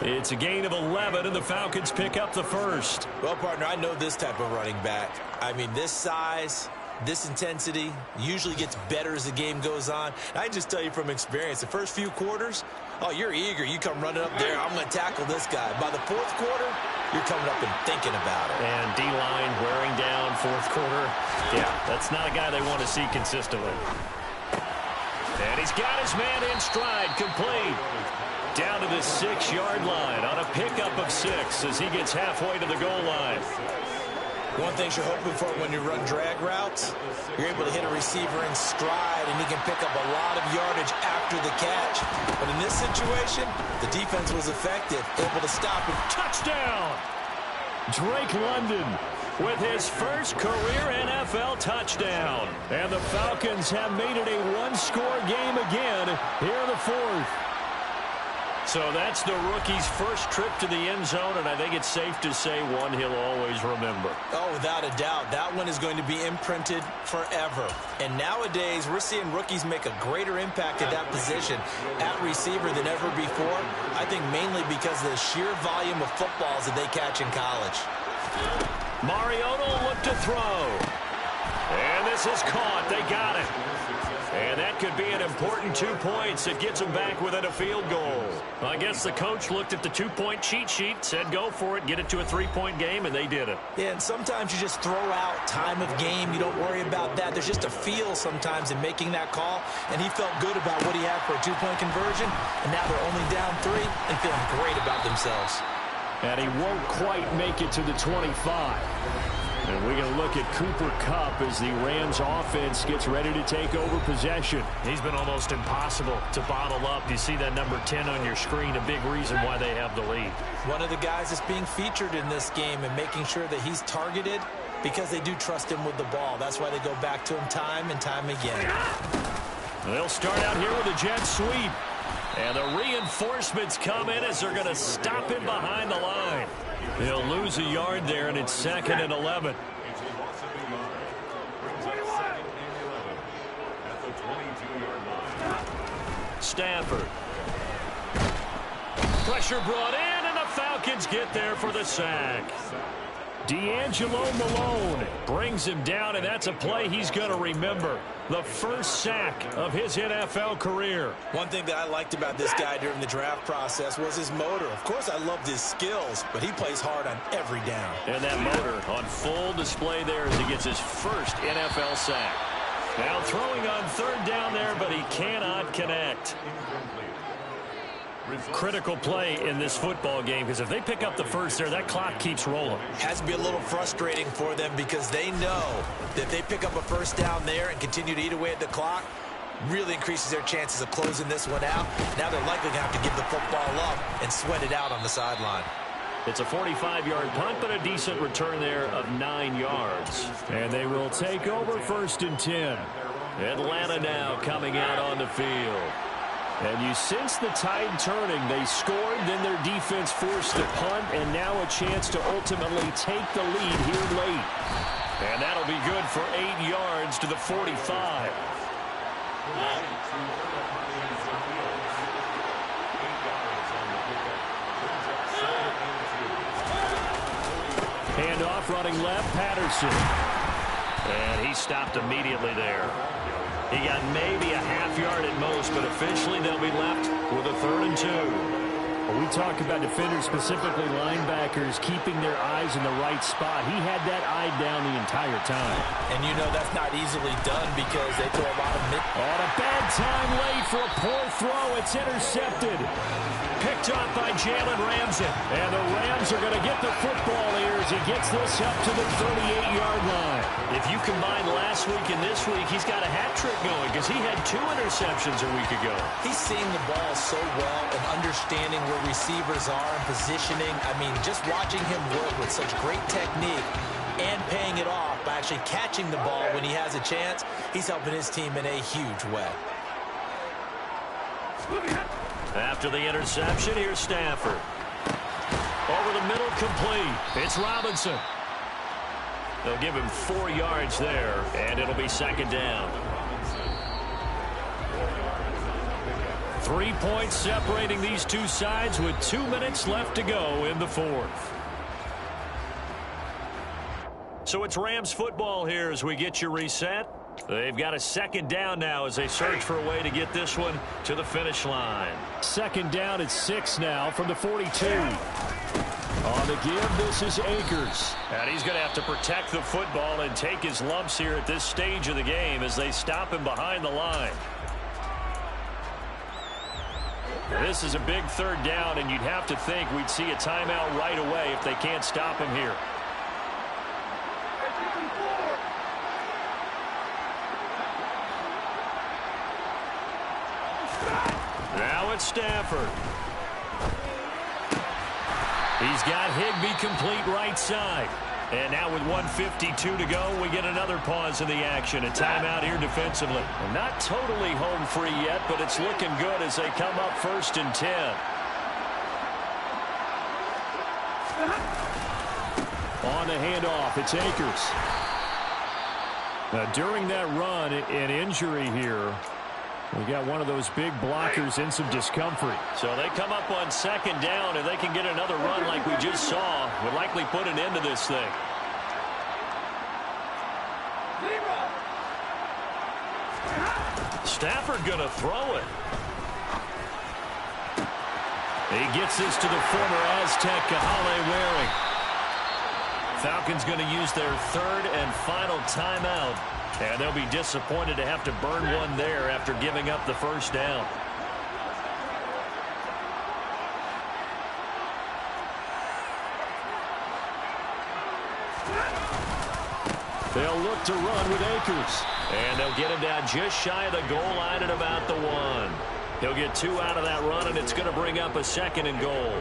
It's a gain of 11, and the Falcons pick up the first. Well, partner, I know this type of running back. I mean, this size, this intensity usually gets better as the game goes on. I can just tell you from experience, the first few quarters, oh, you're eager. You come running up there, I'm going to tackle this guy. By the fourth quarter, you're coming up and thinking about it. And D-line wearing down fourth quarter. Yeah, that's not a guy they want to see consistently. And he's got his man in stride, complete. Down to the 6-yard line on a pickup of 6 as he gets halfway to the goal line. One thing you're hoping for when you run drag routes, you're able to hit a receiver in stride and he can pick up a lot of yardage after the catch. But in this situation, the defense was effective, able to stop him. Touchdown! Drake London with his first career NFL touchdown. And the Falcons have made it a one-score game again here in the fourth. So that's the rookie's first trip to the end zone, and I think it's safe to say one he'll always remember. Oh, without a doubt. That one is going to be imprinted forever. And nowadays, we're seeing rookies make a greater impact at that position at receiver than ever before. I think mainly because of the sheer volume of footballs that they catch in college. Mariota will look to throw. And this is caught. They got it. And that could be an important 2 points. It gets them back within a field goal. I guess the coach looked at the two-point cheat sheet, said go for it, get it to a three-point game, and they did it. Yeah, and sometimes you just throw out time of game. You don't worry about that. There's just a feel sometimes in making that call, and he felt good about what he had for a two-point conversion, and now they're only down 3 and feeling great about themselves. And he won't quite make it to the 25. And we're going to look at Cooper Kupp as the Rams offense gets ready to take over possession. He's been almost impossible to bottle up. You see that number 10 on your screen, a big reason why they have the lead. One of the guys that's being featured in this game and making sure that he's targeted because they do trust him with the ball. That's why they go back to him time and time again. They'll start out here with a jet sweep. And the reinforcements come in as they're going to stop him behind the line. He'll lose a yard there, and it's 2nd and 11. Stafford. Pressure brought in, and the Falcons get there for the sack. D'Angelo Malone brings him down, and that's a play he's going to remember. The first sack of his NFL career. One thing that I liked about this guy during the draft process was his motor. Of course, I loved his skills, but he plays hard on every down. And that motor on full display there as he gets his first NFL sack. Now throwing on third down there, but he cannot connect. Critical play in this football game because if they pick up the first there, that clock keeps rolling. Has to be a little frustrating for them because they know that if they pick up a first down there and continue to eat away at the clock, really increases their chances of closing this one out. Now they're likely going to have to give the football up and sweat it out on the sideline. It's a 45-yard punt, but a decent return there of 9 yards. And they will take over 1st and 10. Atlanta now coming out on the field. And you sense the tide turning. They scored, then their defense forced a punt, and now a chance to ultimately take the lead here late. And that'll be good for 8 yards to the 45. Handoff running left, Patterson. And he stopped immediately there. He got maybe a half yard at most, but officially they'll be left with a 3rd and 2. Well, we talk about defenders, specifically linebackers, keeping their eyes in the right spot. He had that eye down the entire time. And you know that's not easily done because they throw a lot of on a bad time late for a poor throw. It's intercepted. Picked up by Jalen Ramsey. And the Rams are going to get the football here as he gets this up to the 38-yard line. If you combine last week and this week, he's got a hat trick going because he had 2 interceptions a week ago. He's seeing the ball so well and understanding where receivers are and positioning. I mean, just watching him work with such great technique and paying it off by actually catching the ball when he has a chance, he's helping his team in a huge way. After the interception, here's Stafford. Over the middle, complete. It's Robinson. They'll give him 4 yards there, and it'll be 2nd down. 3 points separating these two sides with 2 minutes left to go in the 4th. So it's Rams football here as we get you reset. They've got a 2nd down now as they search for a way to get this one to the finish line. 2nd down at 6 now from the 42. On the give, this is Akers. And he's going to have to protect the football and take his lumps here at this stage of the game as they stop him behind the line. This is a big 3rd down, and you'd have to think we'd see a timeout right away if they can't stop him here. Now it's Stafford. He's got Higbee complete right side. And now with 1:52 to go, we get another pause in the action. A timeout here defensively. Well, not totally home free yet, but it's looking good as they come up 1st and 10. On the handoff, it's Akers. Now, during that run, an injury here. We got one of those big blockers in some discomfort. So they come up on 2nd down, and they can get another run like we just saw. Would likely put an end to this thing. Stafford going to throw it. He gets this to the former Aztec, Kahale Waring. Falcons going to use their 3rd and final timeout. And they'll be disappointed to have to burn one there after giving up the 1st down. They'll look to run with Akers. And they'll get him down just shy of the goal line at about the 1. He'll get 2 out of that run, and it's going to bring up a 2nd and goal.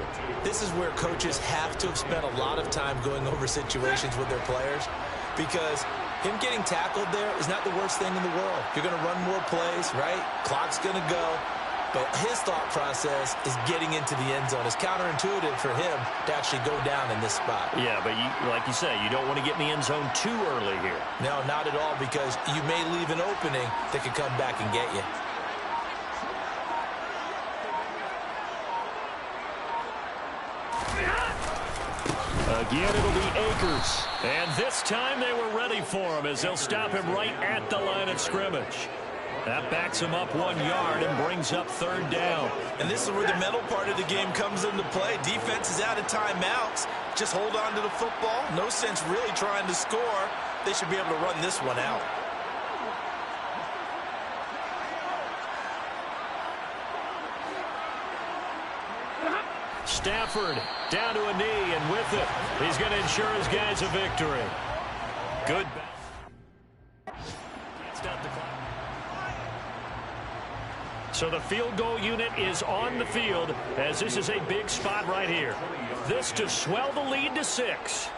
This is where coaches have to have spent a lot of time going over situations with their players, because him getting tackled there is not the worst thing in the world. You're going to run more plays, right? Clock's going to go. But his thought process is getting into the end zone. It's counterintuitive for him to actually go down in this spot. Yeah, but like you say, you don't want to get in the end zone too early here. No, not at all, because you may leave an opening that could come back and get you. Again, it'll be Akers. And this time they were ready for him as they'll stop him right at the line of scrimmage. That backs him up 1 yard and brings up 3rd down. And this is where the mental part of the game comes into play. Defense is out of timeouts. Just hold on to the football. No sense really trying to score. They should be able to run this one out. Stafford down to a knee, and with it, he's going to ensure his guys a victory. Good. Can't stop the clock. So the field goal unit is on the field as this is a big spot right here. This to swell the lead to 6.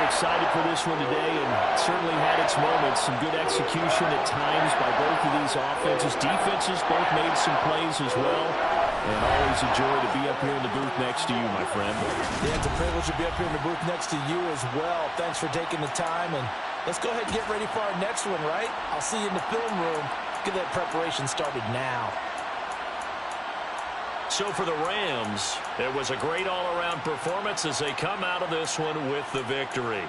Excited for this one today, and certainly had its moments. Some good execution at times by both of these offenses. Defenses both made some plays as well. And always a joy to be up here in the booth next to you, my friend. Yeah, it's a privilege to be up here in the booth next to you as well. Thanks for taking the time, and let's go ahead and get ready for our next one, right? I'll see you in the film room. Get that preparation started now. So for the Rams, it was a great all-around performance as they come out of this one with the victory.